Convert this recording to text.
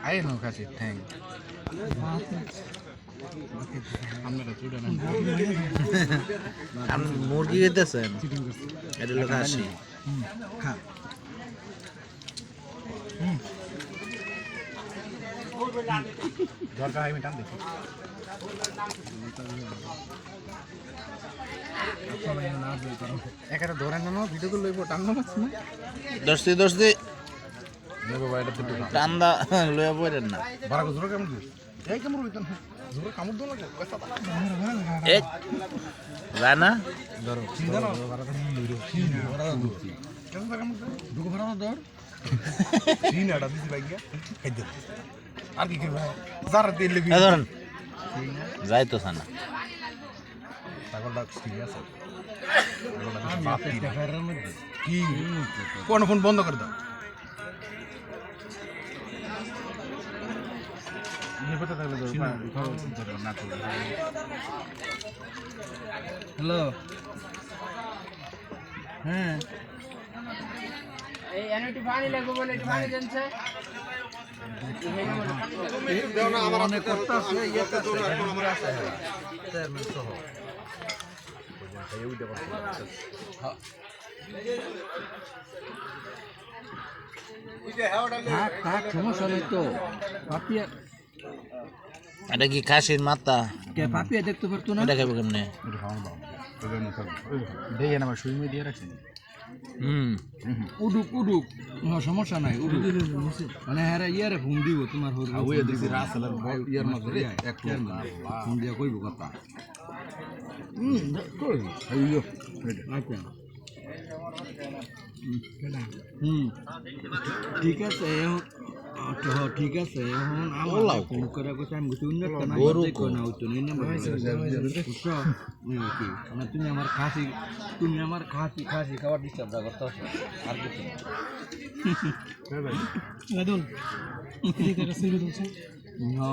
I know খাসি ঠ্যাং আপনি মুরগি খেতেছেন এটা লোক হাসি খা দরকার আমি টান দেখি একাটা ধরে না ভিডিও করে লইব টান না পাচ্ছি না দর্শি নেবো বাইরে তো টান্দা লইয়া পড়েন না বারা জোরে কেমন দিস এই কেমন হইতাম জোরে কামড় দাও লাগে কয়টা এ রানা ধরো চিন্তা না বারা তো লইরো চিন্তা বারা দুটি কেমন কামড় দাও দুটো বারা ধর চিন্তাটা দিছি ভাইয়া খাই দে আর কি ভাই যারা দিলে এ ধরেন যাই তো সানা ছাগলটা ঠিক আছে কি কোন ফোন বন্ধ করে দাও হ্যালো হ্যাঁ এই এনটি পানি লাগবে বলে একটু পানি দেন স্যার অনেক করতে আছে ইয়েতে তো এখন আমরা আছে চেয়ারম্যান সহ সমস্যা নেই তো পাপিয়া এটা কি খাসির মাথা কে পাপিয়া দেখতে পারতো না এটা খাবো কেমনে দেখে না সুই মেয়ে দিয়ে রাখছেন হুম উডুক সমস্যা নাই উডুক মানে হ্যাঁ ইয়ারে ফোন দিব তোমার হইয়া দিছি রাসেলের ইয়ার মধ্যে এক ফোন দিয়া কইব কথা আইয়ো আচ্ছা ঠিক আছে ঠিক আছে এখন আমার ফোন করে কথা আমি কিছু উন্নত না দেখো না হইতো না নাম্বার মানে তুমি আমার খাসি খাওয়ার ডিস্টার্ব করতে আর কিছু না